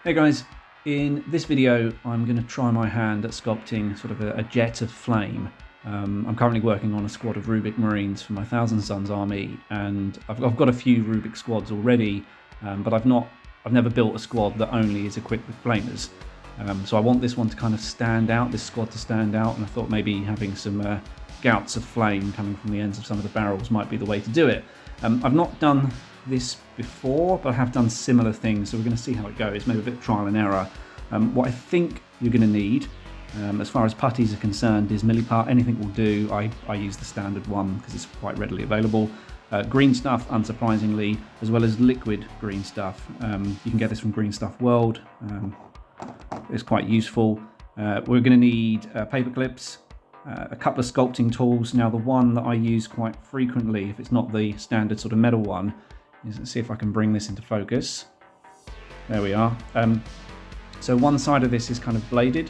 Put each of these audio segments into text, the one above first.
Hey guys, in this video I'm going to try my hand at sculpting sort of a jet of flame. I'm currently working on a squad of Rubik Marines for my 1000 Sunz army, and I've got a few Rubik squads already, but I've never built a squad that only is equipped with flamers. So I want this one to kind of stand out, this squad to stand out, and I thought maybe having some gouts of flame coming from the ends of some of the barrels might be the way to do it. I've not done this before, but I have done similar things, so we're going to see how it goes, maybe a bit of trial and error. What I think you're going to need, as far as putties are concerned, is milliput. Anything will do. I use the standard one because it's quite readily available. Green stuff, unsurprisingly, as well as liquid green stuff. You can get this from Green Stuff World. It's quite useful. We're going to need paper clips, a couple of sculpting tools. Now the one that I use quite frequently, if it's not the standard sort of metal one, is, let's see if I can bring this into focus. There we are. So one side of this is kind of bladed,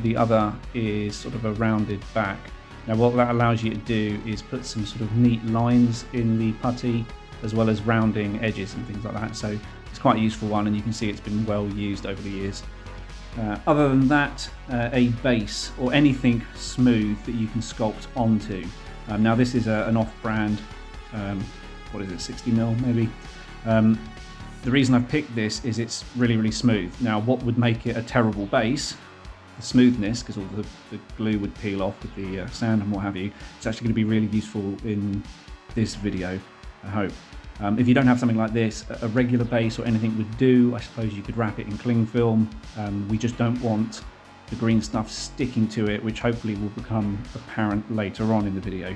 the other is sort of a rounded back. Now what that allows you to do is put some sort of neat lines in the putty, as well as rounding edges and things like that. So it's quite a useful one, and you can see it's been well used over the years. Other than that, a base or anything smooth that you can sculpt onto. Now this is an off-brand, what is it, 60mm maybe? The reason I've picked this is it's really, really smooth. Now what would make it a terrible base, the smoothness, because all the glue would peel off with the sand and what have you, it's actually going to be really useful in this video, I hope. If you don't have something like this, a regular base or anything would do. I suppose you could wrap it in cling film. We just don't want the green stuff sticking to it, which hopefully will become apparent later on in the video.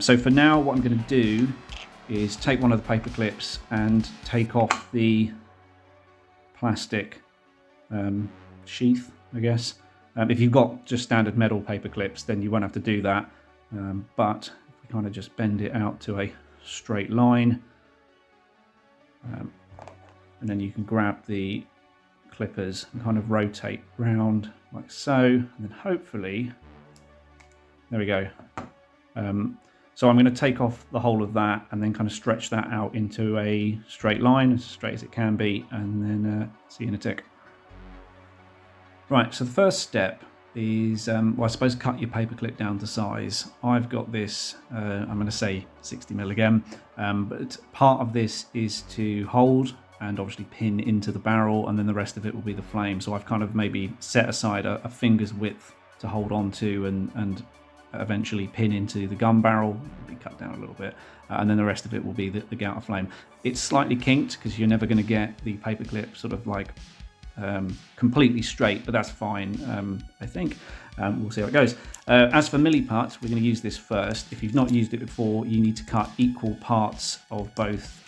So for now, what I'm going to do is take one of the paper clips and take off the plastic sheath, I guess. If you've got just standard metal paper clips, then you won't have to do that. But if we kind of just bend it out to a straight line, and then you can grab the clippers and kind of rotate round like so, and then hopefully, there we go. So I'm going to take off the whole of that and then kind of stretch that out into a straight line, as straight as it can be, and then see you in a tick. Right, so the first step is, well, I suppose cut your paperclip down to size. I've got this, I'm going to say 60mm again, but part of this is to hold and obviously pin into the barrel, and then the rest of it will be the flame. So I've kind of maybe set aside a finger's width to hold on to and eventually pin into the gun barrel. It'll be cut down a little bit, and then the rest of it will be the gout of flame. It's slightly kinked because you're never going to get the paperclip sort of like completely straight, but that's fine, I think. We'll see how it goes. As for milliput, we're going to use this first. If you've not used it before, you need to cut equal parts of both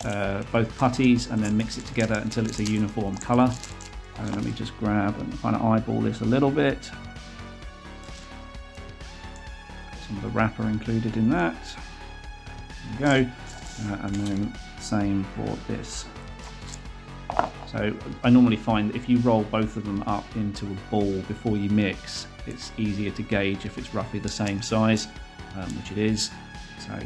putties and then mix it together until it's a uniform colour. Let me just grab and kind of eyeball this a little bit. Some of the wrapper included in that. There we go. And then same for this. So I normally find that if you roll both of them up into a ball before you mix, it's easier to gauge if it's roughly the same size, which it is. So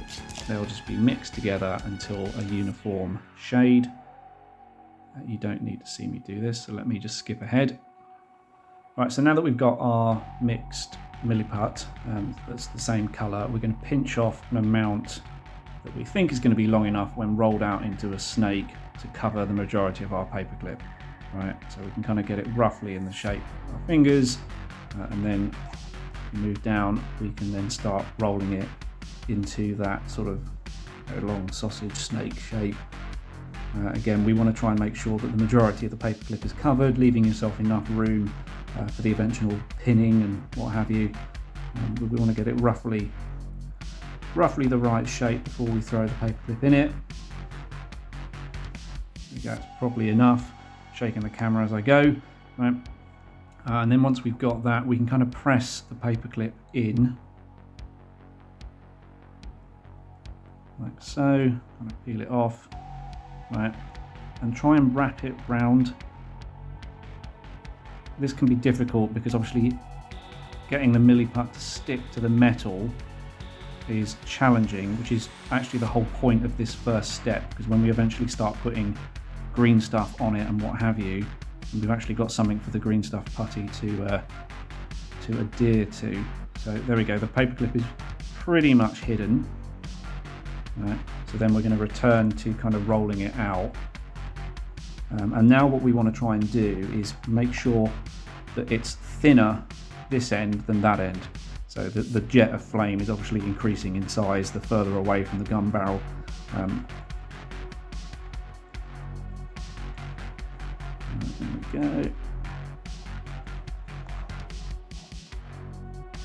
they'll just be mixed together until a uniform shade. You don't need to see me do this, so let me just skip ahead. Right, so now that we've got our mixed milliput that's the same colour, we're going to pinch off an amount that we think is going to be long enough when rolled out into a snake to cover the majority of our paperclip. Right, so we can kind of get it roughly in the shape of our fingers, and then move down, we can then start rolling it into that sort of long sausage snake shape. Again, we want to try and make sure that the majority of the paperclip is covered, leaving yourself enough room for the eventual pinning and what have you. We want to get it roughly the right shape before we throw the paperclip in it. There we go, it's probably enough. Shaking the camera as I go. Right. And then once we've got that, we can kind of press the paperclip in. Like so. Kind of peel it off. Right. And try and wrap it round. This can be difficult because obviously getting the milliput to stick to the metal is challenging, which is actually the whole point of this first step, because when we eventually start putting green stuff on it and what have you, And we've actually got something for the green stuff putty to adhere to. So there we go, the paperclip is pretty much hidden. Right. So then we're going to return to kind of rolling it out. And now what we want to try and do is make sure that it's thinner this end than that end. So the jet of flame is obviously increasing in size the further away from the gun barrel. There we go.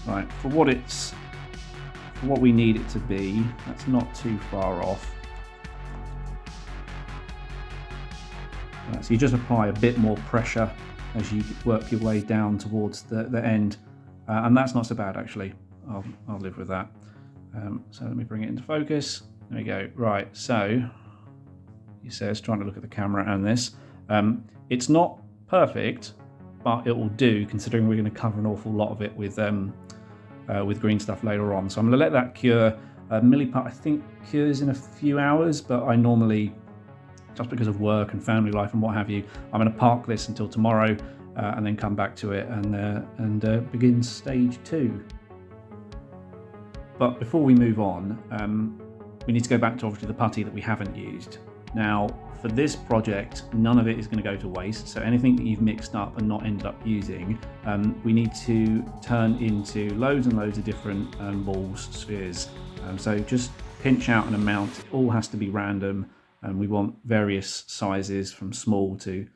Right, for what we need it to be, that's not too far off. Right, so you just apply a bit more pressure as you work your way down towards the end, and that's not so bad actually. I'll live with that. So let me bring it into focus. There we go. Right, so he says, trying to look at the camera and this. It's not perfect, but it will do considering we're going to cover an awful lot of it with green stuff later on. So I'm going to let that cure. Milliput I think cures in a few hours, but I normally, just because of work and family life and what have you, I'm going to park this until tomorrow and then come back to it and begin stage 2. But before we move on, we need to go back to obviously the putty that we haven't used. Now, for this project, none of it is going to go to waste. So anything that you've mixed up and not ended up using, we need to turn into loads and loads of different balls, spheres. So just pinch out an amount. It all has to be random. And we want various sizes from small to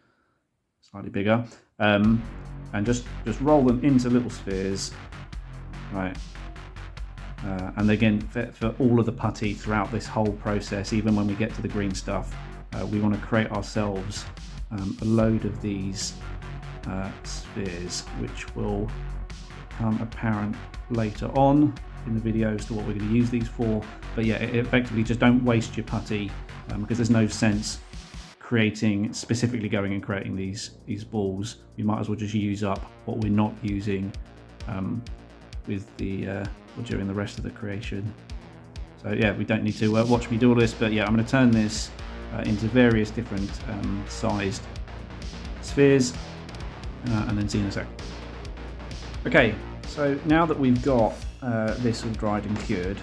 slightly bigger. And just roll them into little spheres. Right. And again, for all of the putty throughout this whole process, even when we get to the green stuff, we want to create ourselves a load of these spheres, which will become apparent later on in the video as to what we're going to use these for. But yeah, effectively just don't waste your putty because there's no sense specifically going and creating these balls. You might as well just use up what we're not using with during the rest of the creation. So yeah, we don't need to watch me do all this, but yeah, I'm going to turn this into various different sized spheres and then see in a sec. Okay, so now that we've got this all dried and cured,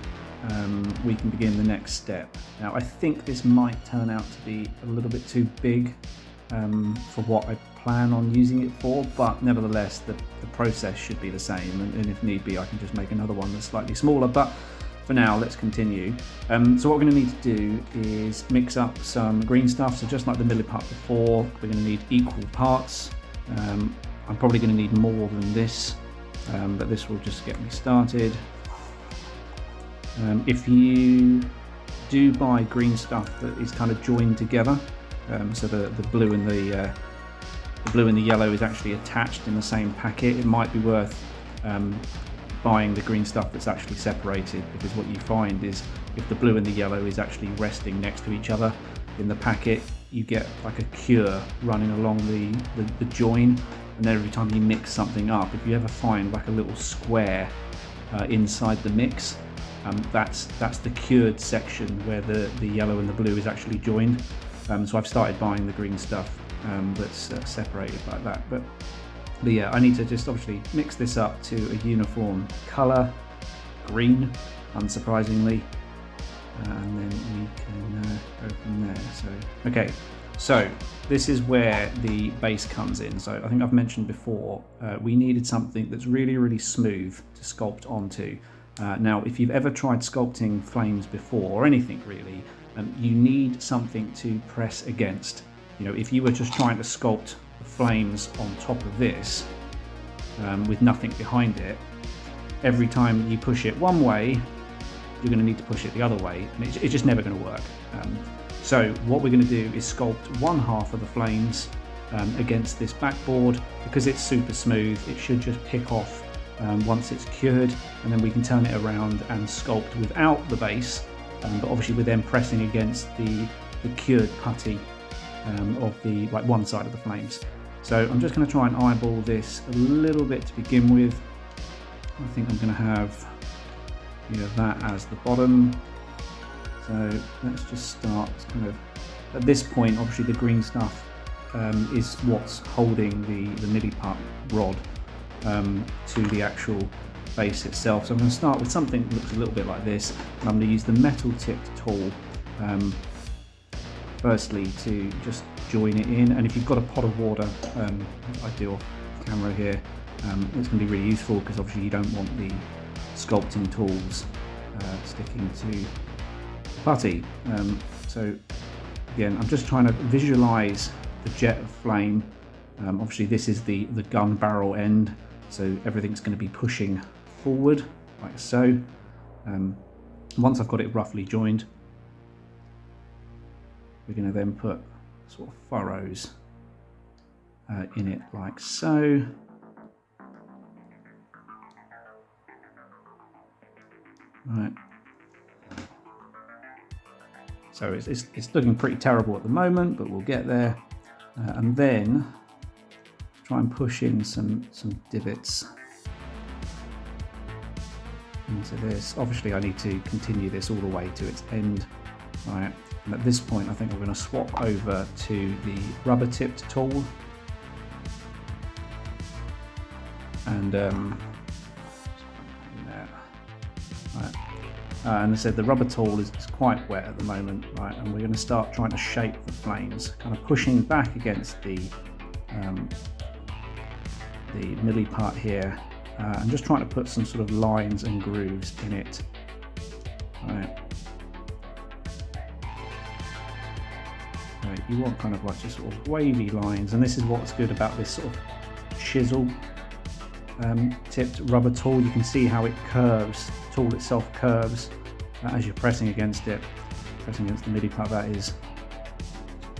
we can begin the next step. Now I think this might turn out to be a little bit too big for what I plan on using it for, but nevertheless the process should be the same, and if need be I can just make another one that's slightly smaller, but for now let's continue. So what we're going to need to do is mix up some green stuff. So just like the milliput before, we're going to need equal parts. I'm probably going to need more than this, but this will just get me started. If you do buy green stuff that is kind of joined together, so the blue and the yellow is actually attached in the same packet, it might be worth buying the green stuff that's actually separated, because what you find is if the blue and the yellow is actually resting next to each other in the packet, you get like a cure running along the join, and then every time you mix something up, if you ever find like a little square inside the mix, that's the cured section where the yellow and the blue is actually joined. So I've started buying the green stuff that's separated like that. But yeah, I need to just obviously mix this up to a uniform colour, green, unsurprisingly, and then we can go from there. So okay, so this is where the base comes in. So I think I've mentioned before, we needed something that's really, really smooth to sculpt onto. Now, if you've ever tried sculpting flames before, or anything really, you need something to press against. You know, if you were just trying to sculpt the flames on top of this with nothing behind it, every time you push it one way, you're going to need to push it the other way, and it's just never going to work. So what we're going to do is sculpt one half of the flames against this backboard. Because it's super smooth, it should just pick off once it's cured, and then we can turn it around and sculpt without the base, but obviously we're then pressing against the cured putty of the one side of the flames. So I'm just going to try and eyeball this a little bit to begin with. I think I'm going to have that as the bottom. So let's just start kind of at this point. Obviously the green stuff is what's holding the milliput rod to the actual base itself. So I'm going to start with something that looks a little bit like this, and I'm going to use the metal tipped tool firstly to just join it in. And if you've got a pot of water, I do off camera here, it's going to be really useful, because obviously you don't want the sculpting tools sticking to putty. So again, I'm just trying to visualize the jet of flame. Obviously this is the gun barrel end, so everything's going to be pushing forward like so. Once I've got it roughly joined, we're going to then put sort of furrows in it like so. Right. So it's looking pretty terrible at the moment, but we'll get there. And then try and push in some divots into this. Obviously I need to continue this all the way to its end. Right. And at this point I think I'm going to swap over to the rubber tipped tool. And right. And I said the rubber tool is quite wet at the moment, right? And we're going to start trying to shape the flames, kind of pushing back against the milliput here, and just trying to put some sort of lines and grooves in it. Right. You want kind of like just sort of wavy lines, and this is what's good about this sort of chisel tipped rubber tool. You can see how it curves, the tool itself curves as you're pressing against it, pressing against the milliput, that is.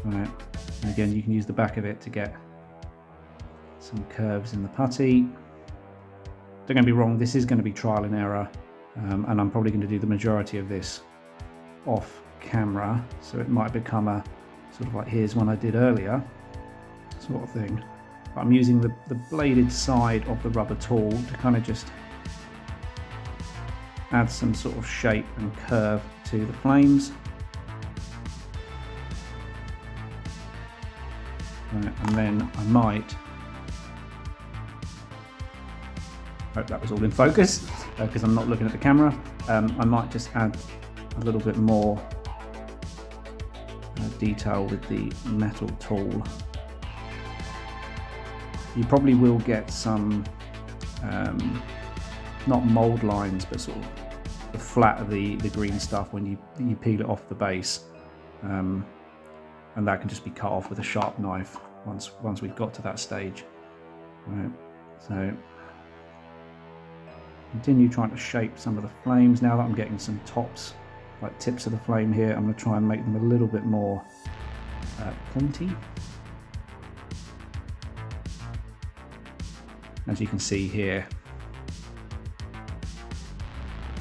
Right. And again, you can use the back of it to get some curves in the putty. Don't get me wrong, this is going to be trial and error, and I'm probably going to do the majority of this off camera, so it might become a sort of like here's one I did earlier sort of thing. But I'm using the bladed side of the rubber tool to kind of just add some sort of shape and curve to the flames. Right, and then I might, hope that was all in focus because I'm not looking at the camera, I might just add a little bit more detail with the metal tool. You probably will get some, not mold lines, but sort of the flat of the green stuff when you peel it off the base, and that can just be cut off with a sharp knife once we've got to that stage. Right, so continue trying to shape some of the flames. Now that I'm getting some tops, like tips of the flame here, I'm going to try and make them a little bit more pointy. As you can see here,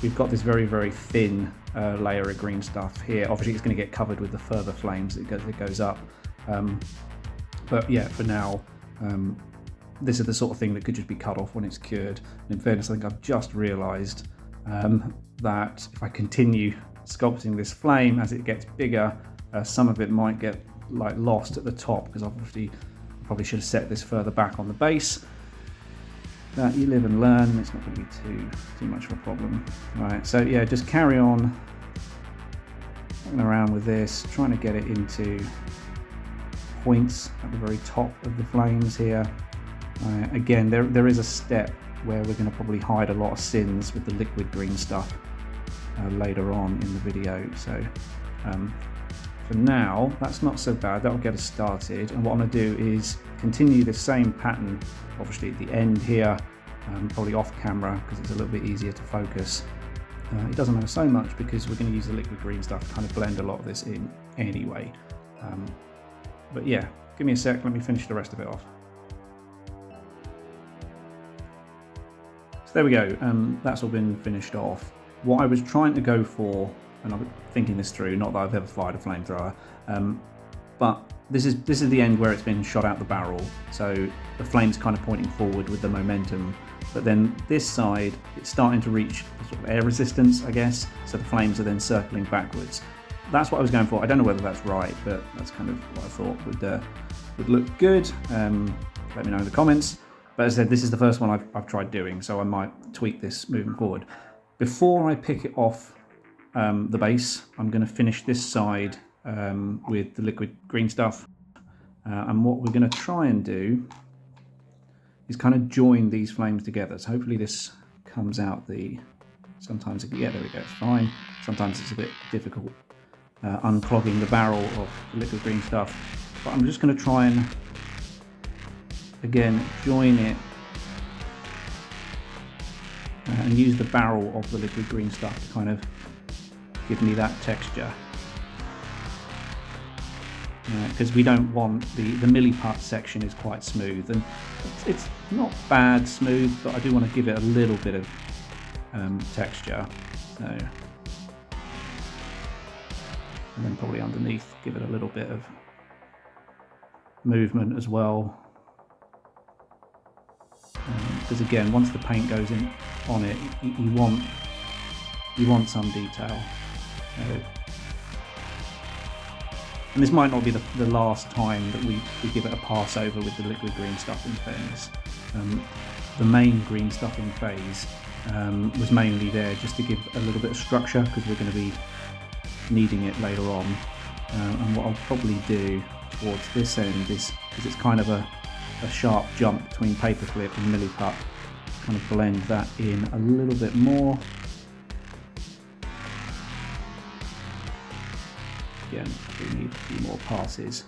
we've got this very, very thin layer of green stuff here. Obviously it's going to get covered with the further flames as it goes up. But yeah, for now, this is the sort of thing that could just be cut off when it's cured. And in fairness, I think I've just realised that if I continue sculpting this flame as it gets bigger, some of it might get like lost at the top, because obviously I probably should have set this further back on the base. That you live and learn, it's not going to be too much of a problem. Right, so yeah, just carry on around with this, trying to get it into points at the very top of the flames here. Again, there is a step where we're going to probably hide a lot of sins with the liquid green stuff later on in the video. So for now, that's not so bad. That'll get us started. And what I'm going to do is continue the same pattern, obviously at the end here, probably off camera because it's a little bit easier to focus. It doesn't matter so much because we're going to use the liquid green stuff to kind of blend a lot of this in anyway. But yeah, give me a sec, let me finish the rest of it off. So there we go, that's all been finished off. What I was trying to go for, and I'm thinking this through, not that I've ever fired a flamethrower, but this is the end where it's been shot out the barrel, so the flame's kind of pointing forward with the momentum, but then this side, it's starting to reach sort of air resistance, I guess, so the flames are then circling backwards. that's what I was going for. I don't know whether that's right, but that's kind of what I thought would look good. Let me know in the comments. But as I said, this is the first one I've tried doing, so I might tweak this moving forward. Before I pick it off the base, I'm going to finish this side with the liquid green stuff. And what we're going to try and do is kind of join these flames together. So hopefully this comes out sometimes, yeah, there we go, it's fine. Sometimes it's a bit difficult unclogging the barrel of the liquid green stuff. But I'm just going to try and, again, join it and use the barrel of the liquid green stuff to kind of give me that texture. Because we don't want the milliput section is quite smooth, and it's not bad smooth, but I do want to give it a little bit of texture. So, and then probably underneath give it a little bit of movement as well. Because again, once the paint goes in on it, you want some detail. So, and this might not be the last time that we give it a pass over with the liquid green stuff in fairness. The main green stuffing phase was mainly there just to give a little bit of structure, because we're going to be needing it later on. And what I'll probably do towards this end is, because it's kind of a sharp jump between paperclip and milliput, kind of blend that in a little bit more. Again, we need a few more passes.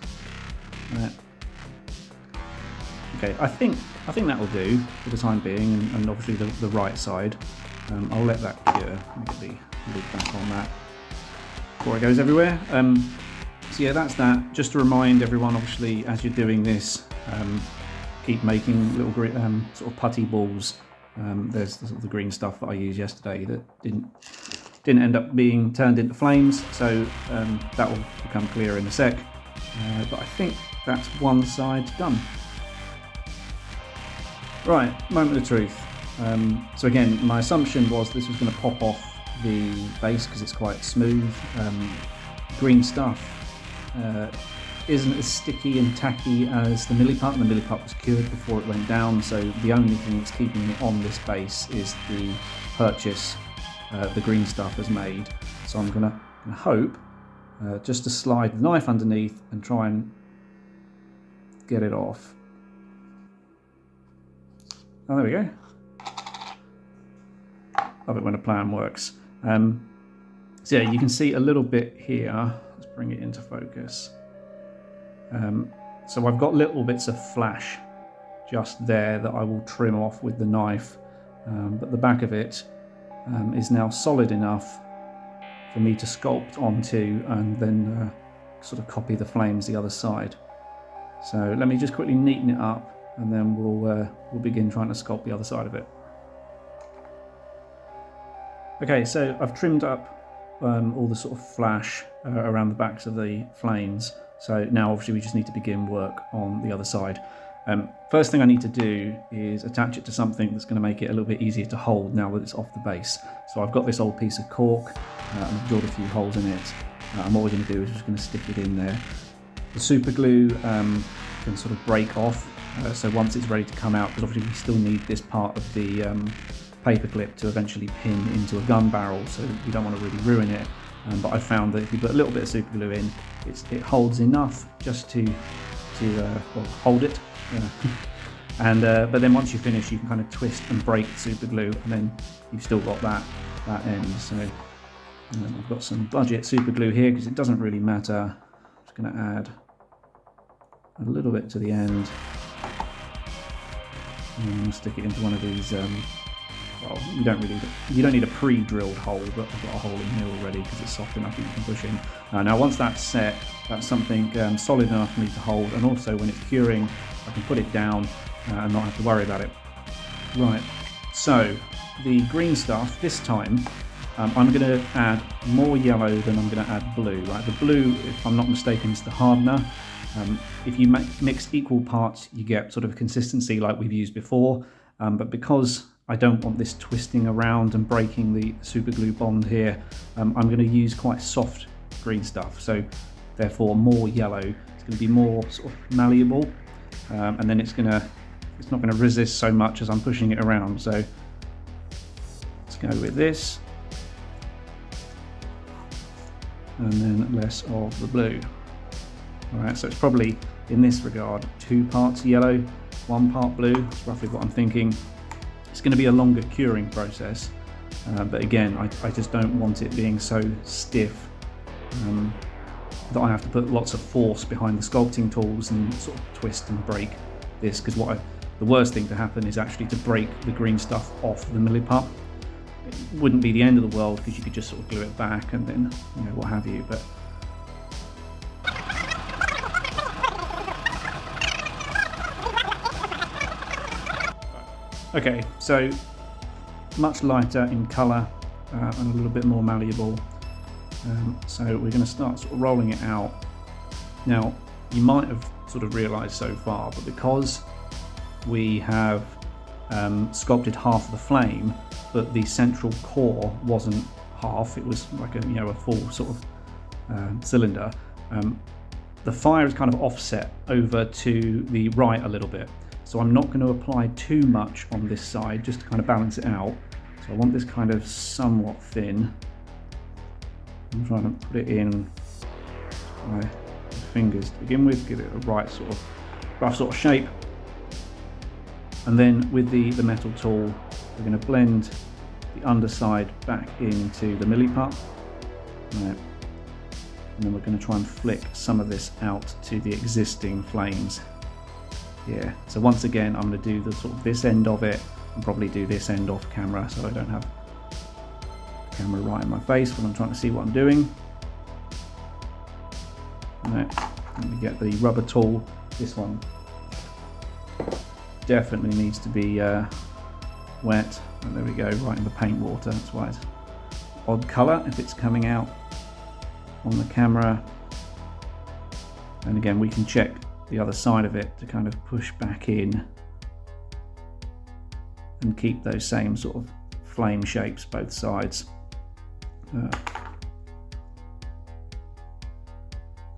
Okay, I think that will do for the time being, and obviously the right side. I'll let that cure. Let me get the lid back on that before it goes everywhere. So yeah, that's that. Just to remind everyone, obviously, as you're doing this, keep making little sort of putty balls. There's the, sort of the green stuff that I used yesterday that didn't end up being turned into flames, so that will become clear in a sec. But I think that's one side done. Right, moment of truth. So again, my assumption was this was going to pop off the base because it's quite smooth. Green stuff isn't as sticky and tacky as the milliput, and the milliput was cured before it went down, so the only thing that's keeping it on this base is the purchase the green stuff has made. So I'm gonna hope just to slide the knife underneath and try and get it off. Oh, there we go. Love it when a plan works. So yeah, you can see a little bit here. Let's bring it into focus. So I've got little bits of flash just there that I will trim off with the knife, but the back of it is now solid enough for me to sculpt onto and then sort of copy the flames the other side. So let me just quickly neaten it up, and then we'll begin trying to sculpt the other side of it. Okay, so I've trimmed up all the sort of flash around the backs of the flames. So now obviously we just need to begin work on the other side. First thing I need to do is attach it to something that's going to make it a little bit easier to hold now that it's off the base. So I've got this old piece of cork, and I've drilled a few holes in it, and what we're going to do is just going to stick it in there. The super glue can sort of break off, so once it's ready to come out, because obviously we still need this part of the paperclip to eventually pin into a gun barrel, so we don't want to really ruin it. But I found that if you put a little bit of super glue in, it holds enough just to well, hold it. But then once you finish, you can kind of twist and break the super glue, and then you've still got that end. So I've got some budget super glue here because it doesn't really matter. I'm just going to add a little bit to the end and stick it into one of these. Well, you don't need a pre-drilled hole, but I've got a hole in here already because it's soft enough that you can push in. Now once that's set, that's something solid enough for me to hold, and also when it's curing, I can put it down and not have to worry about it. Right, so the green stuff, this time I'm going to add more yellow than I'm going to add blue. Right, the blue, if I'm not mistaken, is the hardener. If you mix equal parts, you get sort of a consistency like we've used before, but because I don't want this twisting around and breaking the super glue bond here, I'm going to use quite soft green stuff. So therefore more yellow. It's going to be more sort of malleable, and then it's not going to resist so much as I'm pushing it around. So let's go with this, and then less of the blue. All right, so it's probably in this regard 2 parts yellow, 1 part blue. That's roughly what I'm thinking. It's going to be a longer curing process, but again, I just don't want it being so stiff that I have to put lots of force behind the sculpting tools and sort of twist and break this, because the worst thing to happen is actually to break the green stuff off the millipup. It wouldn't be the end of the world because you could just sort of glue it back and then, you know, what have you, but okay, so much lighter in colour and a little bit more malleable. So we're going to start sort of rolling it out. Now, you might have sort of realised so far, but because we have sculpted half of the flame, but the central core wasn't half, it was like a full sort of cylinder, the fire is kind of offset over to the right a little bit. So I'm not going to apply too much on this side, just to kind of balance it out. So I want this kind of somewhat thin. I'm trying to put it in my fingers to begin with, give it a right sort of rough sort of shape. And then with the metal tool, we're going to blend the underside back into the millipup. Right. And then we're going to try and flick some of this out to the existing flames. Yeah, so once again, I'm going to do the sort of this end of it and probably do this end off camera so I don't have the camera right in my face when I'm trying to see what I'm doing. Right, let me get the rubber tool. This one definitely needs to be wet. And there we go, right in the paint water. That's why it's odd colour if it's coming out on the camera. And again, we can check the other side of it to kind of push back in and keep those same sort of flame shapes both sides.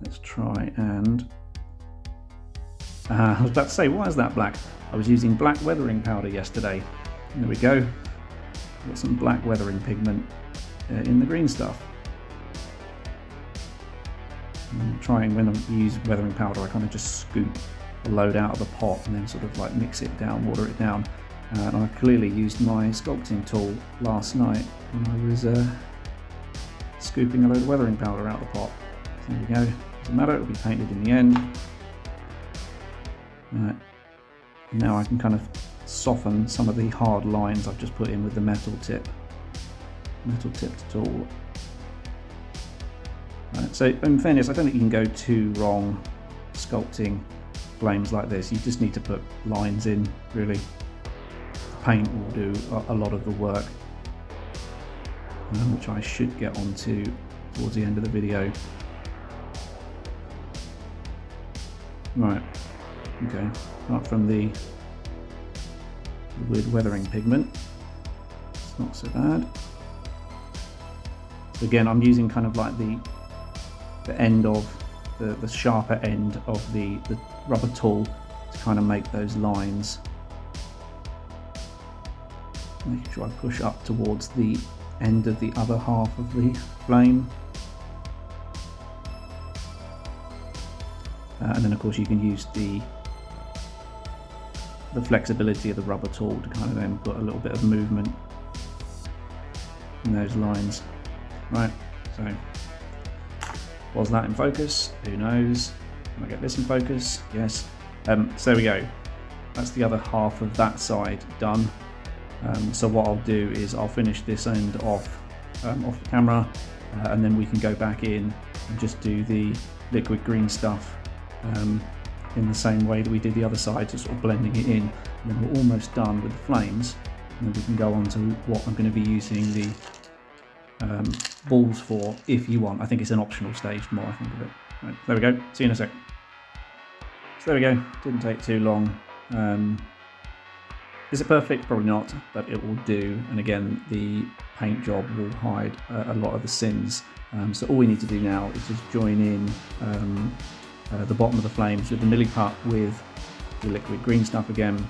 Let's try and I was about to say, why is that black? I was using black weathering powder yesterday. There we go. Got some black weathering pigment in the green stuff. I'm trying, when I use weathering powder, I kind of just scoop a load out of the pot and then sort of like mix it down, water it down. And I clearly used my sculpting tool last night when I was scooping a load of weathering powder out of the pot. So there we go. Doesn't matter, it'll be painted in the end. Right. Now I can kind of soften some of the hard lines I've just put in with the metal tipped tool. Right, so in fairness, I don't think you can go too wrong sculpting flames like this. You just need to put lines in, really. Paint will do a lot of the work, which I should get onto towards the end of the video. Right, okay, apart from the weird weathering pigment, it's not so bad. Again, I'm using kind of like the end of the sharper end of the rubber tool to kind of make those lines, making sure I push up towards the end of the other half of the flame. And then of course you can use the flexibility of the rubber tool to kind of then put a little bit of movement in those lines. Right, so was that in focus? Who knows? Can I get this in focus? Yes. So there we go. That's the other half of that side done. So what I'll do is I'll finish this end off the camera, and then we can go back in and just do the liquid green stuff in the same way that we did the other side, just sort of blending it in. And then we're almost done with the flames, and then we can go on to what I'm going to be using the balls for, if you want. I think it's an optional stage, the more I think of it. Right, there we go. See you in a sec. So there we go. Didn't take too long. Is it perfect? Probably not, but it will do. And again, the paint job will hide a lot of the sins So all we need to do now is just join in the bottom of the flames with the milling puck with the liquid green stuff again.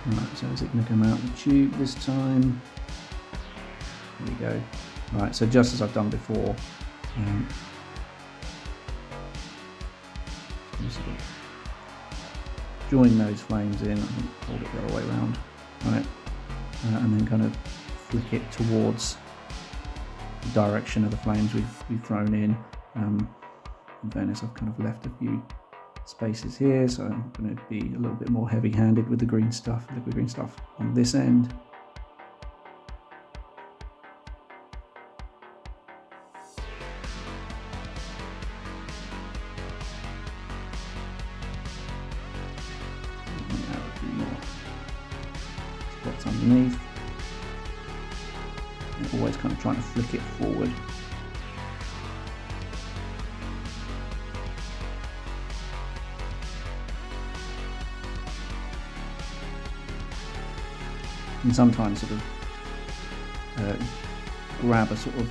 Right, so is it going to come out the tube this time? There we go. Right, so just as I've done before, just sort of join those flames in. I think hold it the other way around. Right, and then kind of flick it towards the direction of the flames we've thrown in. In fairness, I've kind of left a few spaces here, so I'm going to be a little bit more heavy-handed with the green stuff, liquid green stuff on this end. And add a few more spots underneath. And always kind of trying to flick it forward. And sometimes sort of grab a sort of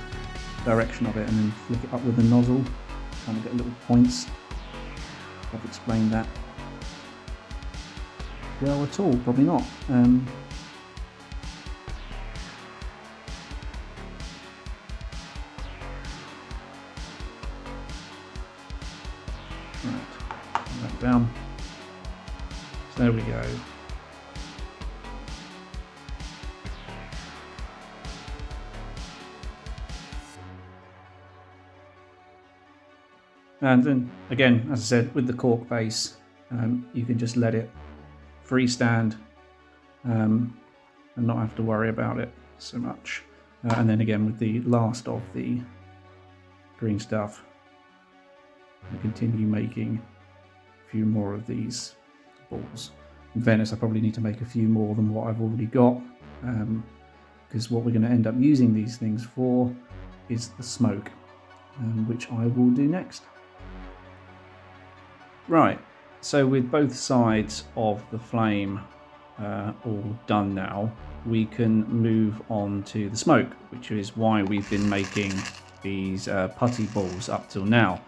direction of it and then flick it up with the nozzle, trying to get little points. I've explained that well at all, probably not. Right, put that down. So there we go. And then again, as I said, with the cork base, you can just let it freestand and not have to worry about it so much. And then again, with the last of the green stuff, I continue making a few more of these balls. In fairness, I probably need to make a few more than what I've already got, because what we're going to end up using these things for is the smoke, which I will do next. Right, so with both sides of the flame all done now, we can move on to the smoke, which is why we've been making these putty balls up till now.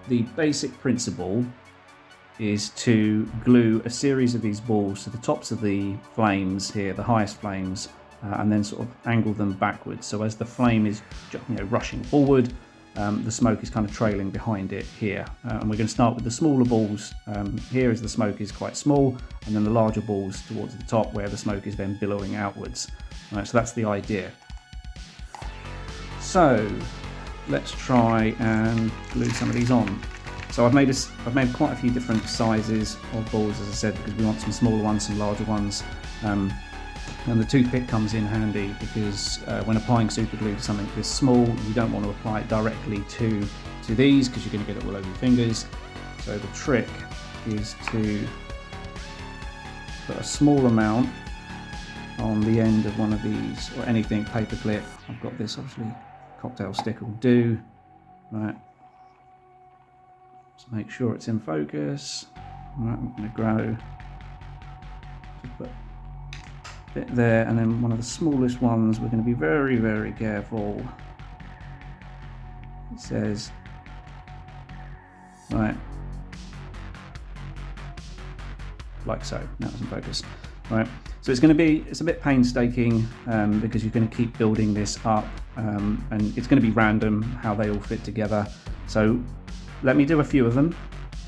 The basic principle is to glue a series of these balls to the tops of the flames here, the highest flames, and then sort of angle them backwards. So as the flame is rushing forward, the smoke is kind of trailing behind it here. And we're going to start with the smaller balls here as the smoke is quite small, and then the larger balls towards the top where the smoke is then billowing outwards. Right, so that's the idea. So let's try and glue some of these on. So I've made quite a few different sizes of balls, as I said, because we want some smaller ones, some larger ones. And the toothpick comes in handy because when applying super glue to something this small, you don't want to apply it directly to these because you're going to get it all over your fingers. So the trick is to put a small amount on the end of one of these, or anything, paperclip. I've got this, obviously, cocktail stick will do. Right. Just make sure it's in focus. Right, I'm going to grow. Just put bit there, and then one of the smallest ones, we're going to be very, very careful. It says, right, like so. Now it's in focus. Right, so it's a bit painstaking because you're going to keep building this up, and it's going to be random how they all fit together. So let me do a few of them.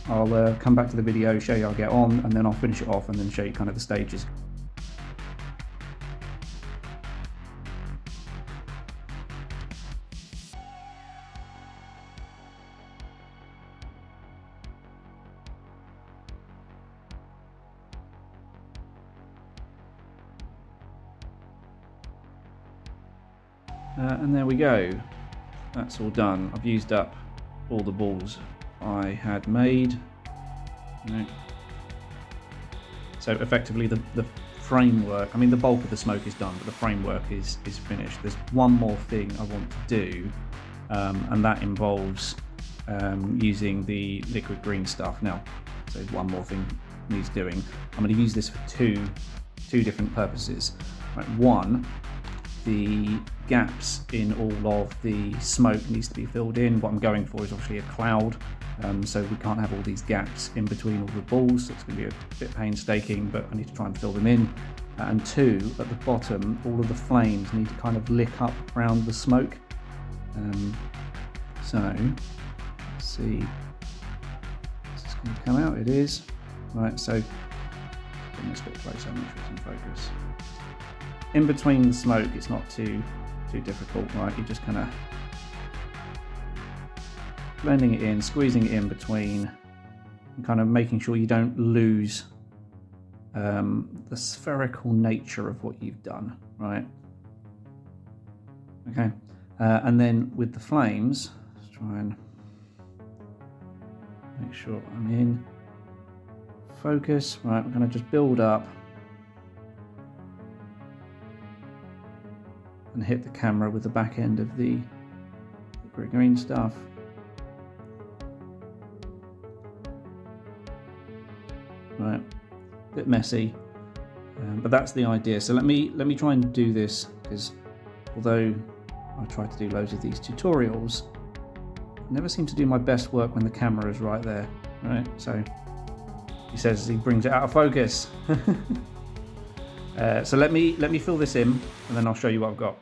I'll come back to the video, show you how I get on, and then I'll finish it off and then show you kind of the stages. And there we go, that's all done. I've used up all the balls I had made. So effectively the framework, I mean the bulk of the smoke is done, but the framework is finished. There's one more thing I want to do, and that involves using the liquid green stuff. Now, so one more thing needs doing. I'm going to use this for two different purposes. Right, one, the gaps in all of the smoke needs to be filled in. What I'm going for is obviously a cloud, so we can't have all these gaps in between all the balls, so it's going to be a bit painstaking, but I need to try and fill them in. And two, at the bottom, all of the flames need to kind of lick up around the smoke. So, let's see, is this going to come out? It is. Right, so, bring this bit closer, make sure it's in focus. In between the smoke, it's not too difficult, right? You're just kind of blending it in, squeezing it in between, and kind of making sure you don't lose the spherical nature of what you've done, right? Okay, and then with the flames, let's try and make sure I'm in focus. Right, we're going to just build up and hit the camera with the back end of the green stuff. Right, a bit messy, but that's the idea. So let me try and do this, because although I try to do loads of these tutorials, I never seem to do my best work when the camera is right there. Right, so he says he brings it out of focus. So let me fill this in, and then I'll show you what I've got.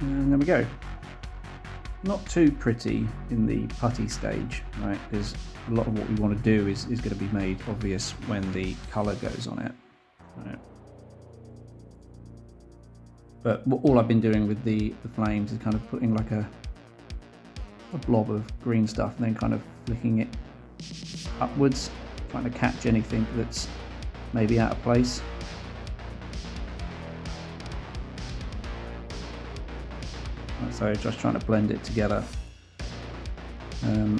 And there we go. Not too pretty in the putty stage, right? Because a lot of what we want to do is going to be made obvious when the colour goes on it. Right. But all I've been doing with the flames is kind of putting like a blob of green stuff and then kind of flicking it upwards, trying to catch anything that's maybe out of place. So just trying to blend it together.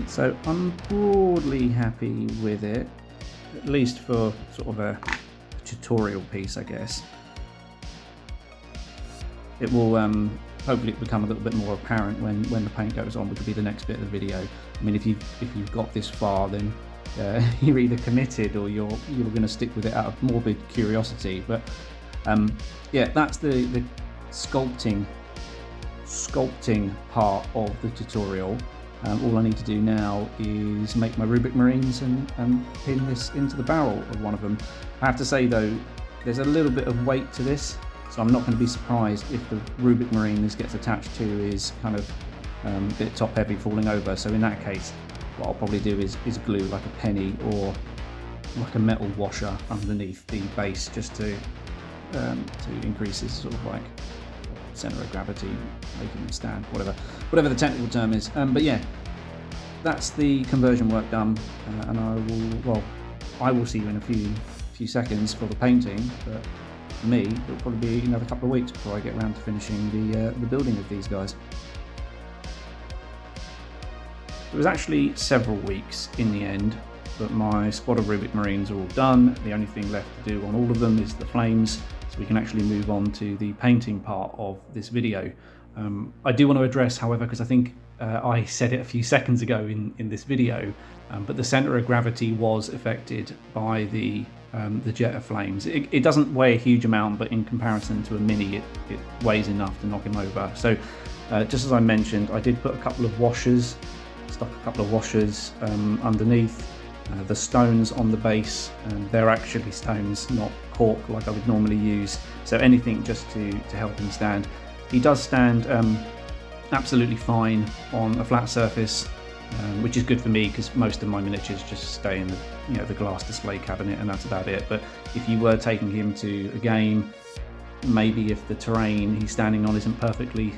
So I'm broadly happy with it, at least for sort of a tutorial piece, I guess. It will hopefully become a little bit more apparent when the paint goes on, which will be the next bit of the video. I mean, if you've got this far, then you're either committed or you're going to stick with it out of morbid curiosity. But yeah, that's the sculpting part of the tutorial. All I need to do now is make my Rubik Marines and pin this into the barrel of one of them. I have to say though, there's a little bit of weight to this, so I'm not going to be surprised if the Rubik Marine this gets attached to is kind of a bit top heavy, falling over. So in that case, what I'll probably do is glue like a penny or like a metal washer underneath the base, just to increase this sort of like center of gravity, making it stand, whatever the technical term is. But yeah, that's the conversion work done, and I will see you in a few seconds for the painting. But for me, it'll probably be another couple of weeks before I get around to finishing the building of these guys. It was actually several weeks in the end, but my squad of Rubik Marines are all done. The only thing left to do on all of them is the flames, so we can actually move on to the painting part of this video. I do want to address, however, because I think I said it a few seconds ago in this video, but the center of gravity was affected by the jet of flames. It doesn't weigh a huge amount, but in comparison to a mini, it weighs enough to knock him over. So just as I mentioned, I did put a couple of washers, stuck a couple of washers underneath. The stones on the base, they're actually stones, not cork like I would normally use, so anything just to help him stand. He does stand absolutely fine on a flat surface, which is good for me because most of my miniatures just stay in the glass display cabinet, and that's about it. But if you were taking him to a game, maybe if the terrain he's standing on isn't perfectly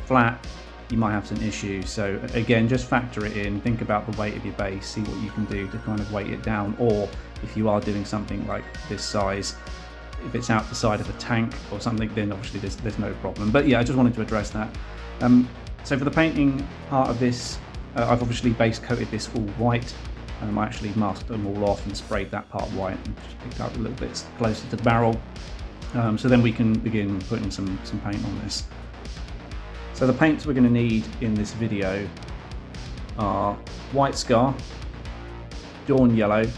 flat, you might have some issues. So again, just factor it in, think about the weight of your base, see what you can do to kind of weight it down. Or if you are doing something like this size, if it's out the side of a tank or something, then obviously there's no problem. But yeah, I just wanted to address that. So for the painting part of this, I've obviously base coated this all white. I actually masked them all off and sprayed that part white and just picked up a little bit closer to the barrel. So then we can begin putting some paint on this. So the paints we're going to need in this video are White Scar, Dorn Yellow,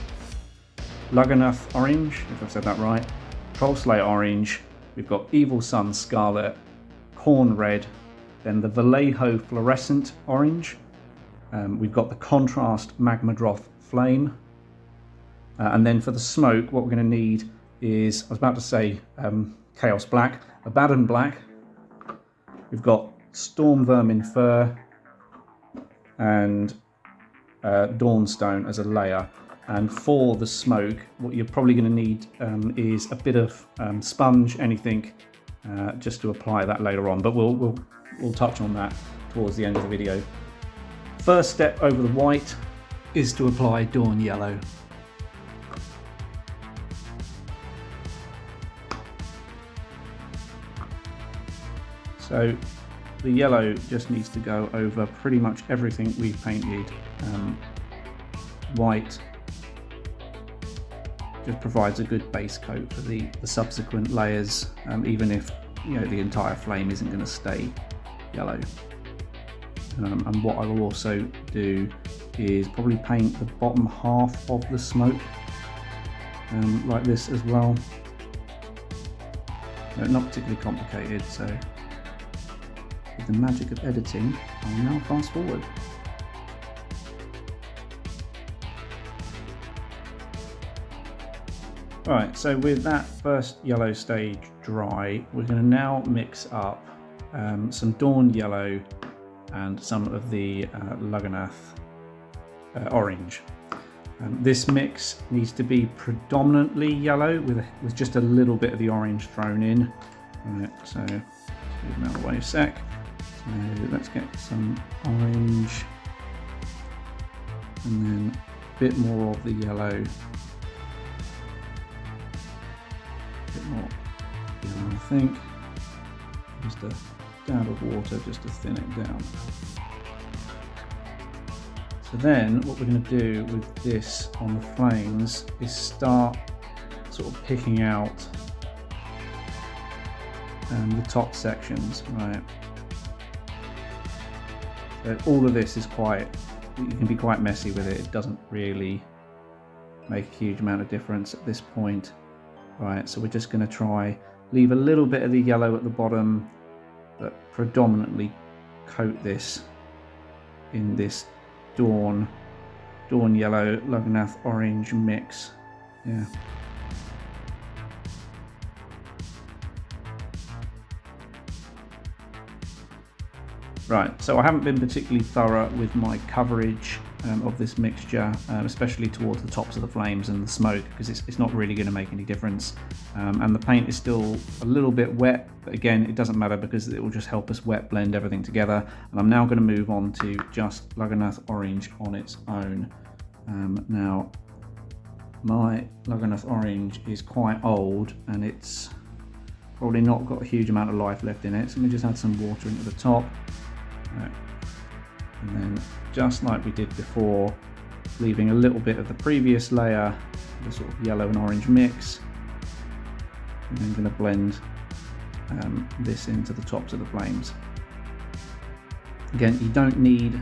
Lugganath Orange, if I've said that right, Trollslayer Orange, we've got Evil Sunz Scarlet, Khorne Red, then the Vallejo Fluorescent Orange, we've got the Contrast Magmadroth Flame, and then for the smoke what we're going to need is, I was about to say Chaos Black, Abaddon Black, we've got Stormvermin Fur, and Dawnstone as a layer. And for the smoke, what you're probably going to need is a bit of sponge, anything, just to apply that later on. But we'll touch on that towards the end of the video. First step over the white is to apply Dorn Yellow. So the yellow just needs to go over pretty much everything we've painted. White just provides a good base coat for the subsequent layers, even if the entire flame isn't going to stay yellow. And what I will also do is probably paint the bottom half of the smoke like this as well. Not particularly complicated, so with the magic of editing, I'll now fast forward. Right, so with that first yellow stage dry, we're going to now mix up some Dorn Yellow and some of the Lugganath Orange. This mix needs to be predominantly yellow with just a little bit of the orange thrown in. Right, so let's move them out of the way a sec. So let's get some orange and then a bit more of the yellow. More yellow, I think. Just a dab of water just to thin it down. So then what we're going to do with this on the flames is start sort of picking out the top sections, right? So all of this is you can be quite messy with it. It doesn't really make a huge amount of difference at this point. Right, so we're just going to leave a little bit of the yellow at the bottom, but predominantly coat this in this Dorn Yellow, Lugganath Orange mix. Yeah. Right, so I haven't been particularly thorough with my coverage of this mixture, especially towards the tops of the flames and the smoke, because it's not really going to make any difference. And the paint is still a little bit wet, but again, it doesn't matter because it will just help us wet blend everything together. And I'm now going to move on to just Lugganath Orange on its own. Now, my Lugganath Orange is quite old and it's probably not got a huge amount of life left in it, so let me just add some water into the top. And then, just like we did before, leaving a little bit of the previous layer, the sort of yellow and orange mix, and then going to blend this into the tops of the flames. Again, you don't need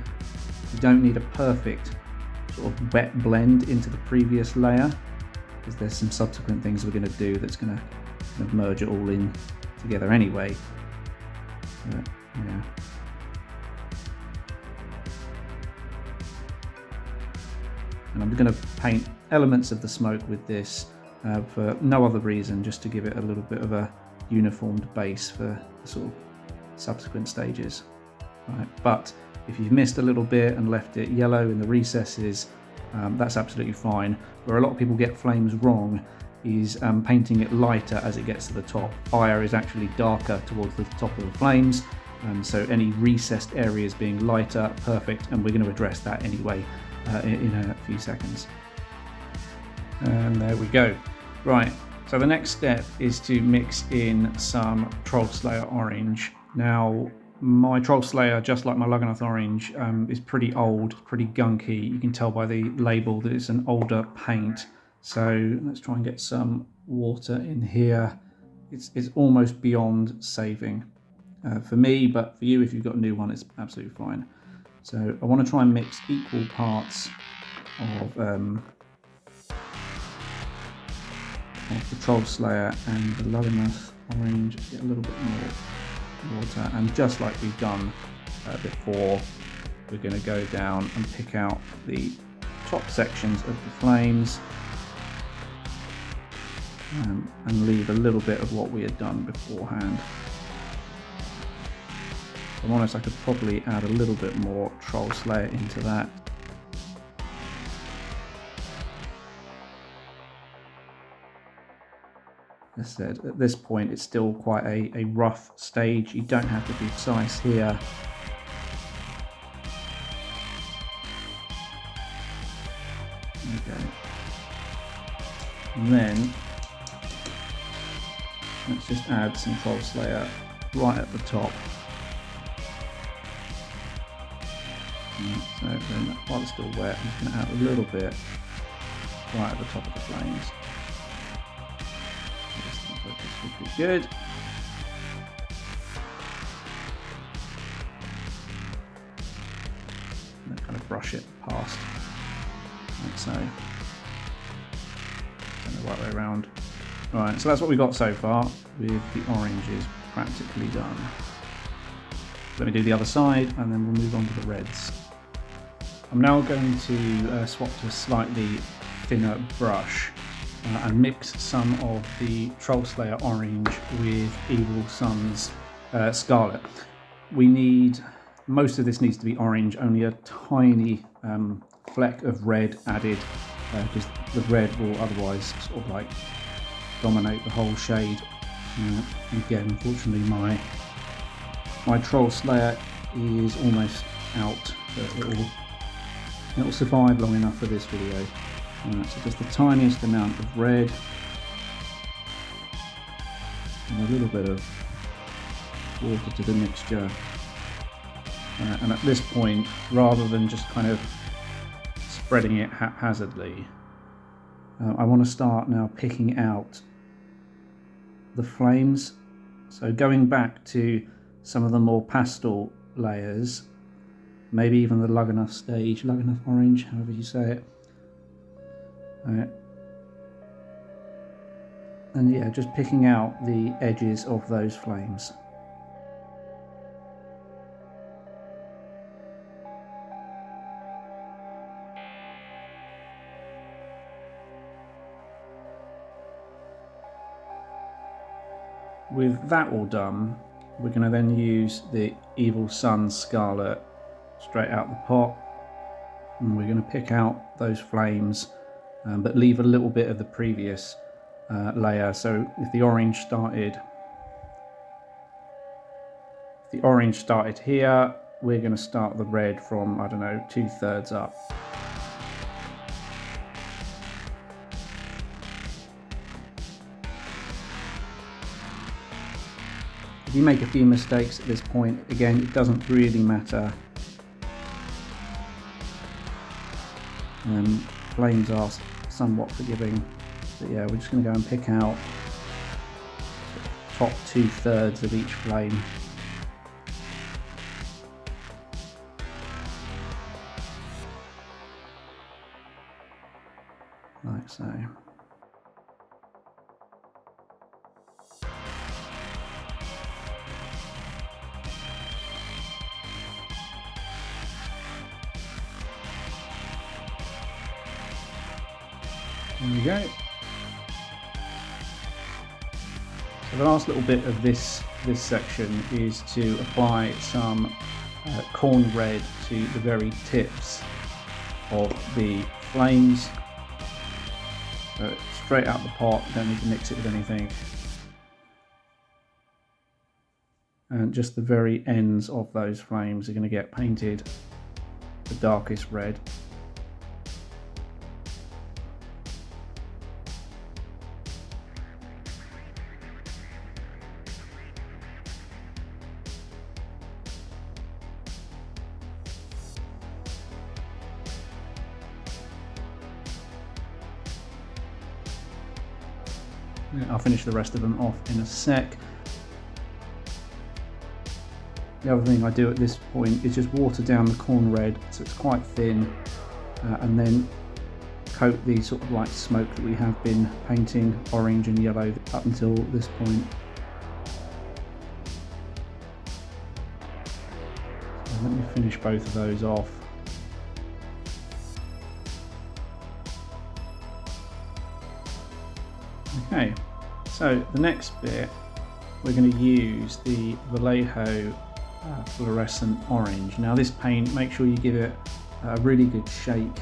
a perfect sort of wet blend into the previous layer, because there's some subsequent things we're going to do that's going to kind of merge it all in together anyway. Yeah. And I'm going to paint elements of the smoke with this for no other reason, just to give it a little bit of a uniformed base for the sort of subsequent stages. Right. But if you've missed a little bit and left it yellow in the recesses, that's absolutely fine. Where a lot of people get flames wrong is painting it lighter as it gets to the top. Fire is actually darker towards the top of the flames, so any recessed areas being lighter, perfect, and we're going to address that anyway in a few seconds. And there we go. Right, so the next step is to mix in some Trollslayer Orange. Now, My Troll Slayer, just like my Lugganath Orange, is pretty old, pretty gunky. You can tell by the label that it's an older paint. So let's try and get some water in here. It's almost beyond saving for me, but for you, if you've got a new one, it's absolutely fine. So I want to try and mix equal parts of the Troll Slayer and the Lugganath Orange. Get a little bit more water, and just like we've done before, we're going to go down and pick out the top sections of the flames and leave a little bit of what we had done beforehand. If I'm honest, I could probably add a little bit more Troll Slayer into that. As I said, at this point it's still quite a rough stage. You don't have to be precise here. Okay. And then let's just add some Troll Slayer right at the top. So then while it's still wet, I'm just going to add a little bit right at the top of the flames. This would be good. And then kind of brush it past, like so. And the right way around. Right, so that's what we've got so far with the oranges practically done. Let me do the other side and then we'll move on to the reds. I'm now going to swap to a slightly thinner brush and mix some of the Troll Slayer Orange with Evil Sunz Scarlet. Most of this needs to be orange, only a tiny fleck of red added, because the red will otherwise sort of like dominate the whole shade. Again, unfortunately my Troll Slayer is almost out, but it'll survive long enough for this video. So just the tiniest amount of red and a little bit of water to the mixture. And at this point, rather than just kind of spreading it haphazardly, I want to start now picking out the flames. So going back to some of the more pastel layers, maybe even the Lugganath stage, Lugganath Orange, however you say it. And yeah, just picking out the edges of those flames. With that all done, we're going to then use the Evil Sunz Scarlet straight out the pot, and we're going to pick out those flames, but leave a little bit of the previous layer. So if the orange started here, we're going to start the red from, I don't know, 2/3 up. If you make a few mistakes at this point, again, it doesn't really matter. Flames are somewhat forgiving, but yeah, we're just going to go and pick out the top 2/3 of each flame. Like so. There we go. So the last little bit of this section is to apply some Khorne Red to the very tips of the flames. Straight out the pot, don't need to mix it with anything. And just the very ends of those flames are going to get painted the darkest red. I'll finish the rest of them off in a sec. The other thing I do at this point is just water down the Khorne Red so it's quite thin, and then coat the sort of like smoke that we have been painting orange and yellow up until this point. So let me finish both of those off. Okay, so the next bit we're going to use the Vallejo fluorescent orange. Now this paint, make sure you give it a really good shake,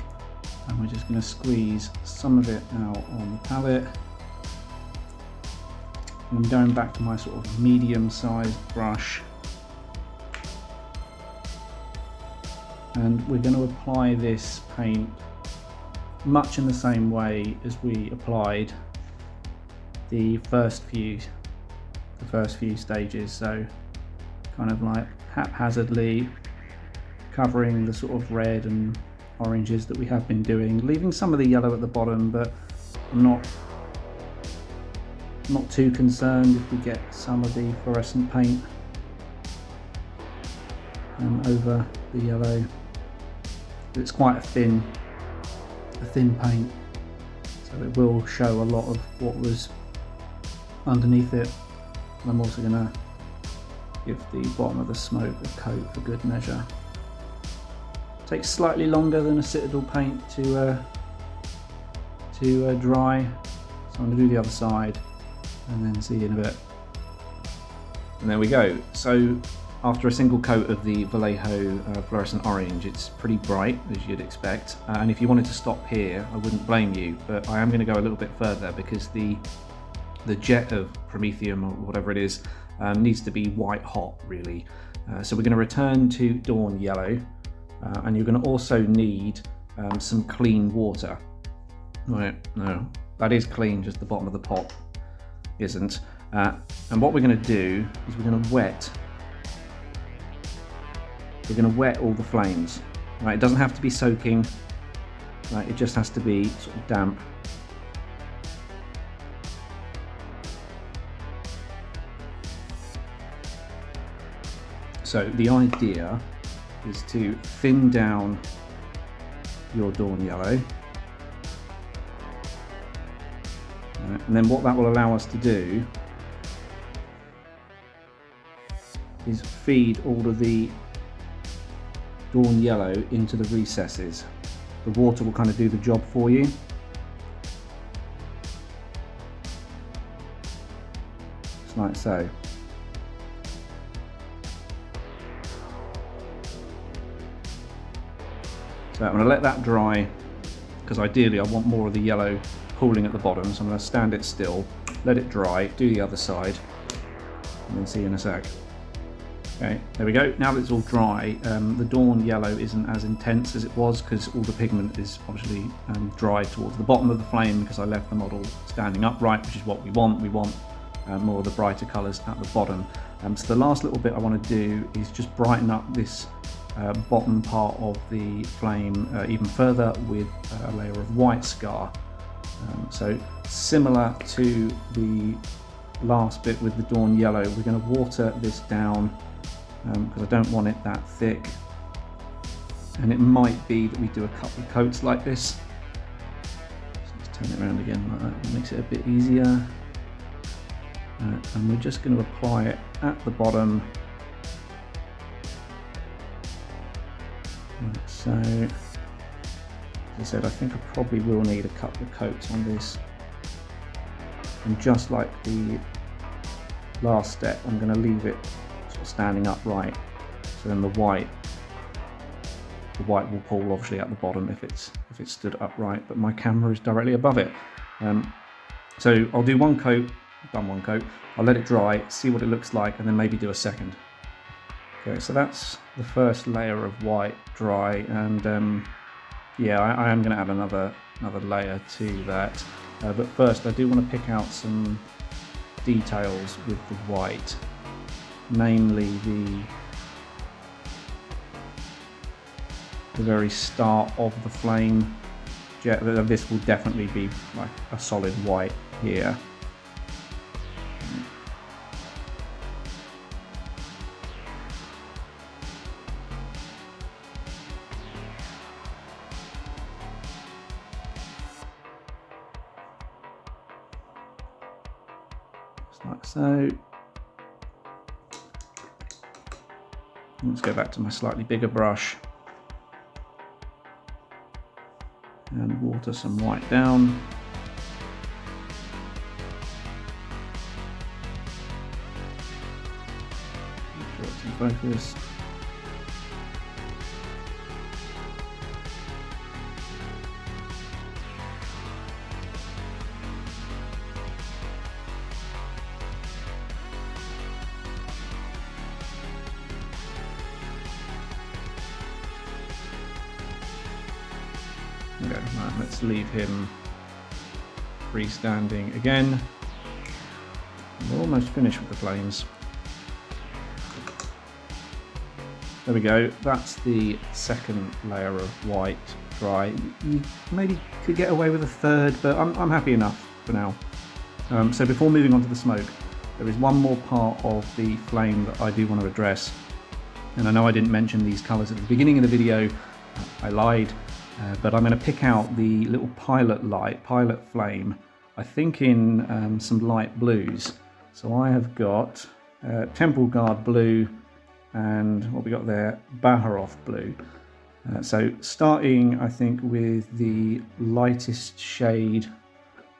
and we're just going to squeeze some of it out on the palette. And I'm going back to my sort of medium sized brush, and we're going to apply this paint much in the same way as we applied the first few stages, so kind of like haphazardly covering the sort of red and oranges that we have been doing, leaving some of the yellow at the bottom, but I'm not too concerned if we get some of the fluorescent paint over the yellow. It's quite a thin paint, so it will show a lot of what was underneath it. And I'm also going to give the bottom of the smoke a coat for good measure. Takes slightly longer than a Citadel paint to dry, so I'm going to do the other side and then see you in a bit. And there we go. So after a single coat of the Vallejo fluorescent orange, it's pretty bright, as you'd expect, and if you wanted to stop here I wouldn't blame you, but I am going to go a little bit further because the jet of Promethium, or whatever it is, needs to be white hot really. So we're going to return to Dawn Yellow, and you're going to also need some clean water. Right, no, that is clean, just the bottom of the pot isn't. And what we're going to do is we're going to wet all the flames. Right, it doesn't have to be soaking, right, it just has to be sort of damp. So the idea is to thin down your Dawn Yellow, and then what that will allow us to do is feed all of the Dawn Yellow into the recesses. The water will kind of do the job for you. Just like so. So I'm going to let that dry, because ideally I want more of the yellow pooling at the bottom, so I'm going to stand it still, let it dry, do the other side, and then see you in a sec. Okay, there we go. Now that it's all dry, the Dawn Yellow isn't as intense as it was because all the pigment is obviously dried towards the bottom of the flame, because I left the model standing upright, which is what we want. We want more of the brighter colours at the bottom. So the last little bit I want to do is just brighten up this bottom part of the flame even further with a layer of white scar. So similar to the last bit with the Dawn Yellow, we're going to water this down because I don't want it that thick, and it might be that we do a couple of coats like this. So let's turn it around again like that, it makes it a bit easier. And we're just going to apply it at the bottom. Like so. As I said, I think I probably will need a couple of coats on this. And just like the last step, I'm going to leave it sort of standing upright. So then the white will pull obviously at the bottom if it's stood upright, but my camera is directly above it. So I'll do one coat. I've done one coat. I'll let it dry, see what it looks like, and then maybe do a second. Okay, so that's the first layer of white dry, and yeah, I am going to add another layer to that. But first, I do want to pick out some details with the white, namely the very start of the flame jet. This will definitely be like a solid white here. like so. Let's go back to my slightly bigger brush and water some white down. Make sure it's in focus. Okay, right, let's leave him freestanding again. We're almost finished with the flames. There we go, that's the second layer of white dry. You maybe could get away with a third, but I'm happy enough for now. So before moving on to the smoke, there is one more part of the flame that I do want to address. And I know I didn't mention these colours at the beginning of the video, I lied. But I'm going to pick out the little pilot flame, I think in some light blues. So I have got Temple Guard blue and what we got there, Baharroth blue. So starting I think with the lightest shade,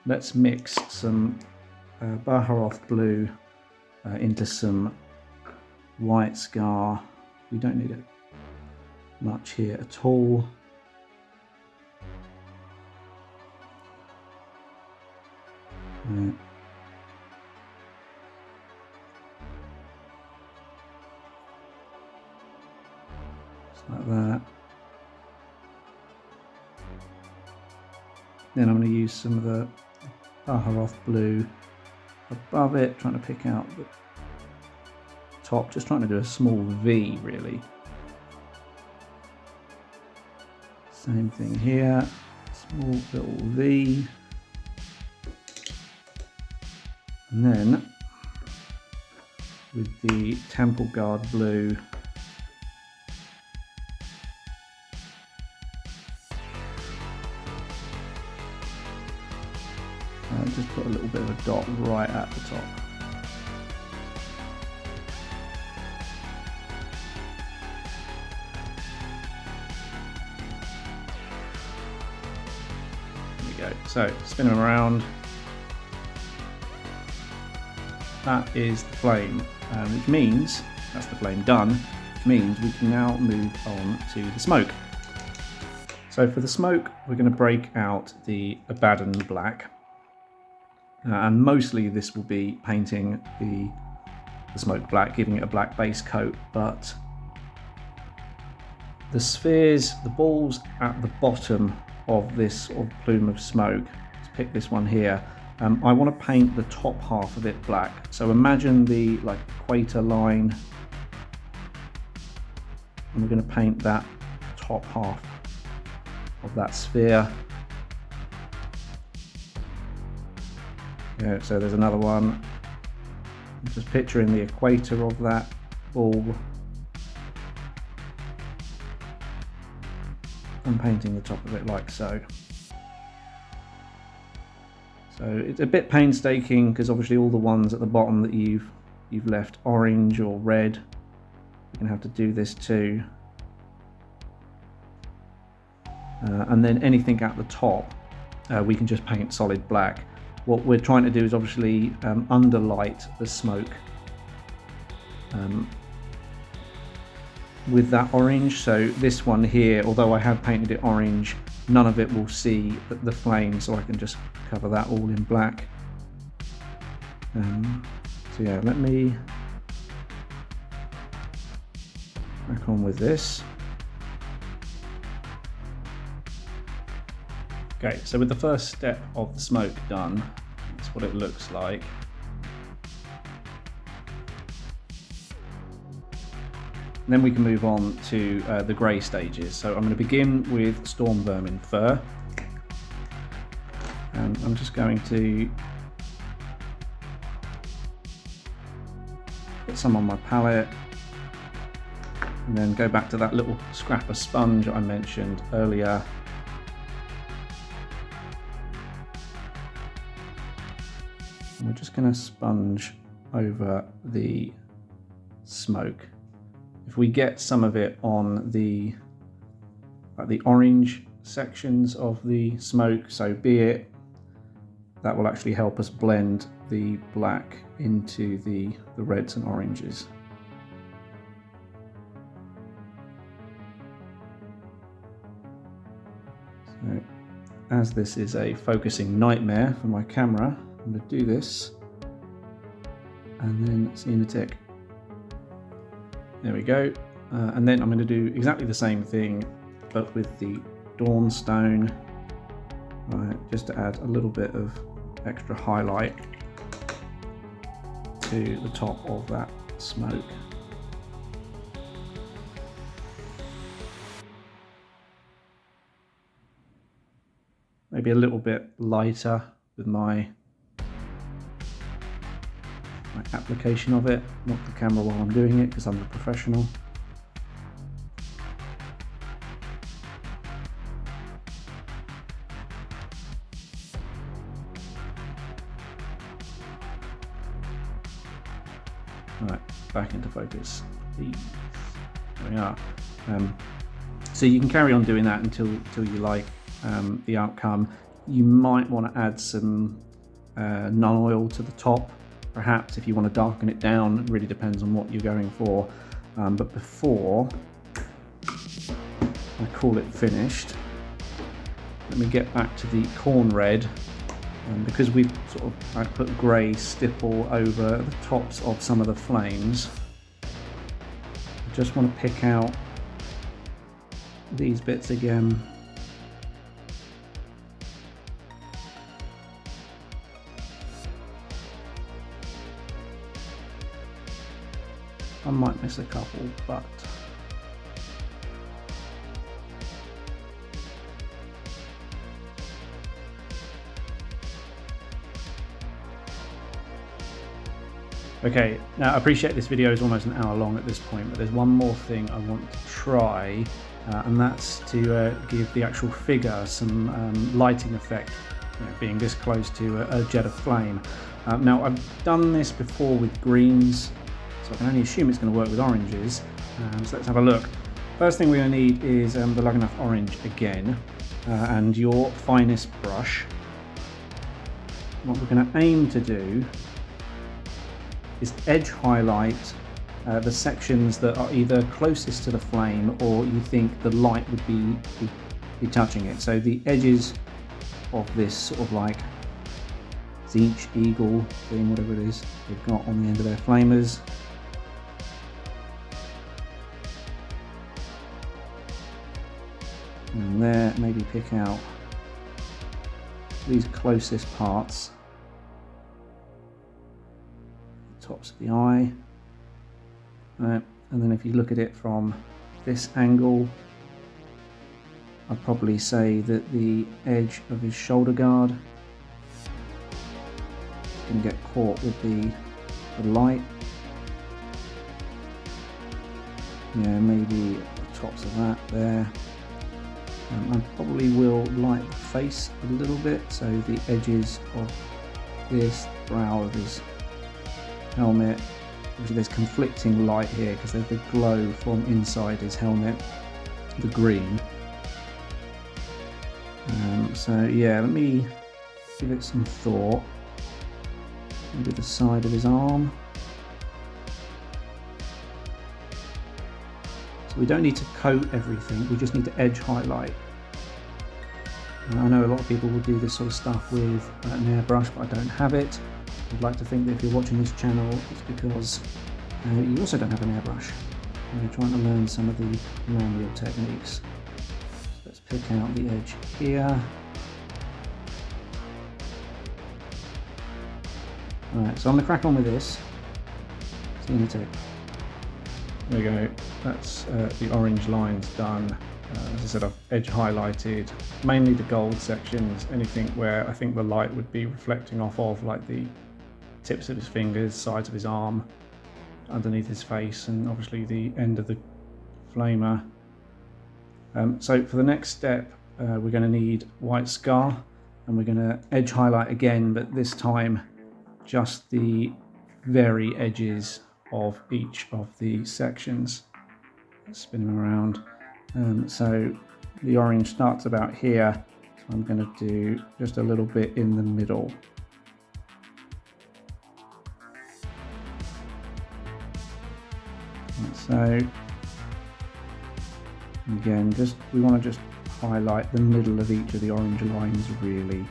let's mix some Baharroth blue into some white scar. We don't need it much here at all. Right. Just like that. Then I'm going to use some of the Baharroth blue above it, trying to pick out the top, just trying to do a small V really. Same thing here, small little V. And then with the Temple Guard blue, just put a little bit of a dot right at the top. There we go. So spin them around. That is the flame, which means, that's the flame done, which means we can now move on to the smoke. So for the smoke, we're going to break out the Abaddon black, and mostly this will be painting the smoke black, giving it a black base coat, but the spheres, the balls at the bottom of this sort of plume of smoke, let's pick this one here, I want to paint the top half of it black. So imagine the equator line, and we're going to paint that top half of that sphere. Yeah, so there's another one. I'm just picturing the equator of that ball. I'm painting the top of it like so. So it's a bit painstaking because obviously all the ones at the bottom that you've left orange or red, you're going to have to do this too. And then anything at the top, we can just paint solid black. What we're trying to do is obviously underlight the smoke with that orange. So this one here, although I have painted it orange, none of it will see the flame, so I can just cover that all in black. So yeah, let me crack on with this. Okay, so with the first step of the smoke done, that's what it looks like. And then we can move on to the grey stages. So I'm going to begin with Stormvermin Fur. And I'm just going to put some on my palette and then go back to that little scrap of sponge I mentioned earlier. And we're just going to sponge over the smoke. If we get some of it on the orange sections of the smoke, so be it. That will actually help us blend the black into the reds and oranges. So, as this is a focusing nightmare for my camera, I'm going to do this and then see you in a tick. There we go. And then I'm going to do exactly the same thing, but with the Dawnstone, right, just to add a little bit of extra highlight to the top of that smoke. Maybe a little bit lighter with my application of it, not the camera while I'm doing it because I'm a professional. Right, back into focus. There we are. So you can carry on doing that until you like the outcome. You might want to add some non-oil to the top, perhaps, if you want to darken it down. It really depends on what you're going for. But before I call it finished, let me get back to the Khorne Red. Because we've sort of put grey stipple over the tops of some of the flames, I just want to pick out these bits again. I might miss a couple, but okay, now I appreciate this video is almost an hour long at this point, but there's one more thing I want to try, and that's to give the actual figure some lighting effect, being this close to a jet of flame. Now I've done this before with greens, so I can only assume it's going to work with oranges. So let's have a look. First thing we're going to need is the Lugganath orange again, and your finest brush. What we're going to aim to do is edge highlight the sections that are either closest to the flame or you think the light would be touching it. So the edges of this sort of like Zeech, eagle thing, whatever it is they've got on the end of their flamers. And there, maybe pick out these closest parts. Tops of the eye, and then if you look at it from this angle, I'd probably say that the edge of his shoulder guard can get caught with the light. Yeah, maybe the tops of that there. I probably will light the face a little bit, so the edges of this brow of his helmet. Obviously there's conflicting light here because there's the glow from inside his helmet, the green. So yeah, let me give it some thought. Maybe the side of his arm. So we don't need to coat everything, we just need to edge highlight. And I know a lot of people will do this sort of stuff with an airbrush, but I don't have it. I'd like to think that if you're watching this channel, it's because you also don't have an airbrush. And you're trying to learn some of the manual techniques. So let's pick out the edge here. Alright, so I'm going to crack on with this. See you in a tick. There we go, that's the orange lines done. As I said, I've edge highlighted mainly the gold sections, anything where I think the light would be reflecting off of, like the tips of his fingers, sides of his arm, underneath his face, and obviously the end of the flamer. So for the next step, we're going to need white scar, and we're going to edge highlight again, but this time just the very edges of each of the sections. Let's spin them around. So the orange starts about here, so I'm going to do just a little bit in the middle. Like so. And again, we want to just highlight the middle of each of the orange lines really.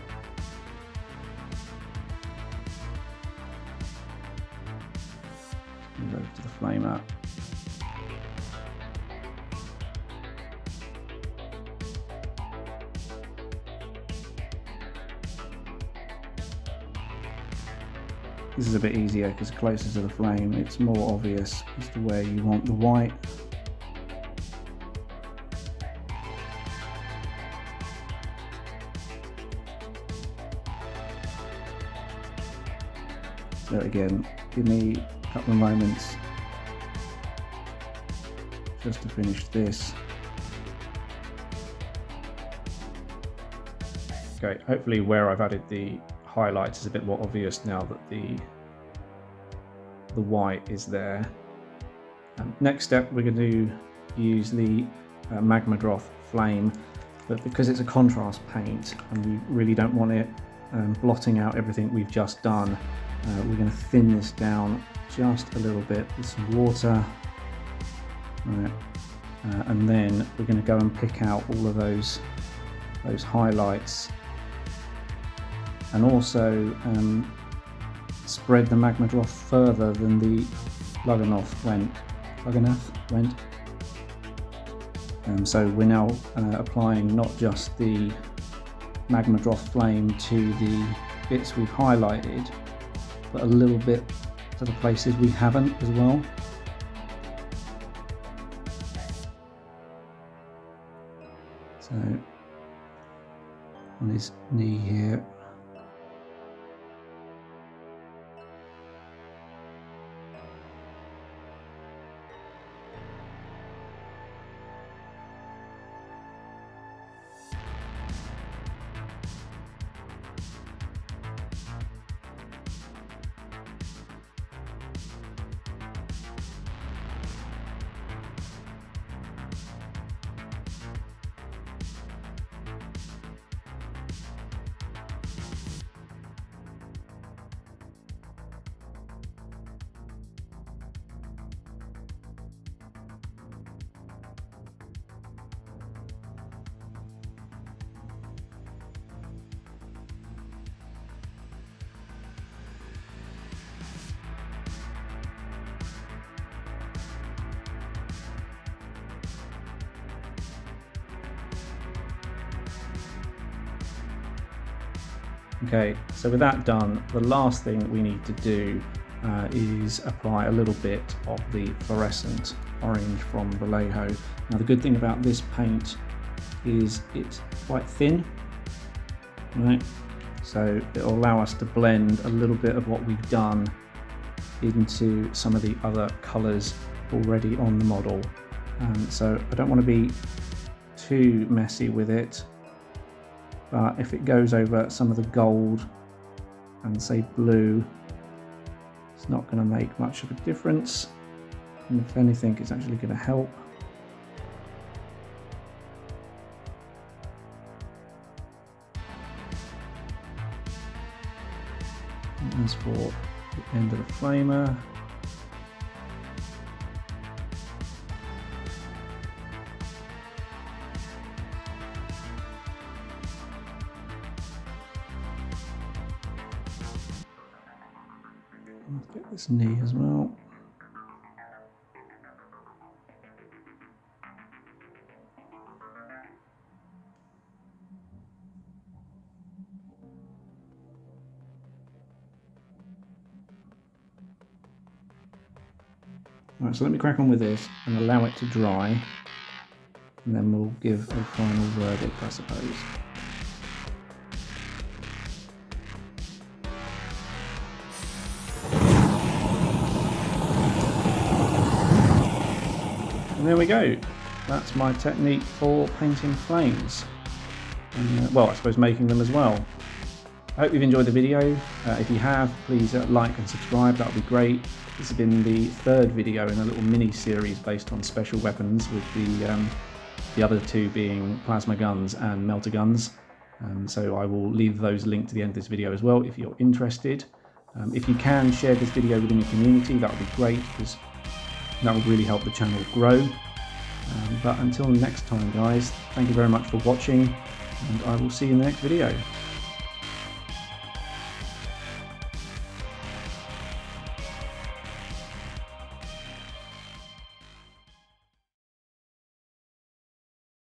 Move over to the flamer. This is a bit easier because closer to the flame it's more obvious as to where you want the white. So again, give me a couple of moments just to finish this. Okay, hopefully where I've added the highlights is a bit more obvious now that the white is there. Next step, we're going to use the Magmadroth flame, but because it's a contrast paint and we really don't want it blotting out everything we've just done, we're going to thin this down just a little bit with some water. Right. And then we're going to go and pick out all of those highlights, and also spread the Magmadroth further than the Lugganath went. So we're now applying not just the Magmadroth flame to the bits we've highlighted, but a little bit to the places we haven't as well. So on his knee here. Okay, so with that done, the last thing we need to do is apply a little bit of the fluorescent orange from Vallejo. Now the good thing about this paint is it's quite thin, right? So it'll allow us to blend a little bit of what we've done into some of the other colours already on the model. So I don't want to be too messy with it. But if it goes over some of the gold and say blue, it's not going to make much of a difference. And if anything, it's actually going to help. And as for the end of the flamer, get this knee as well. Right, so let me crack on with this and allow it to dry, and then we'll give a final verdict, I suppose. And there we go. That's my technique for painting flames. And, well, I suppose making them as well. I hope you've enjoyed the video. If you have, please like and subscribe, that would be great. This has been the third video in a little mini-series based on special weapons, with the other two being plasma guns and melter guns. So I will leave those linked to the end of this video as well if you're interested. If you can share this video within your community, that would be great, because that will really help the channel grow. But until next time, guys, thank you very much for watching, and I will see you in the next video.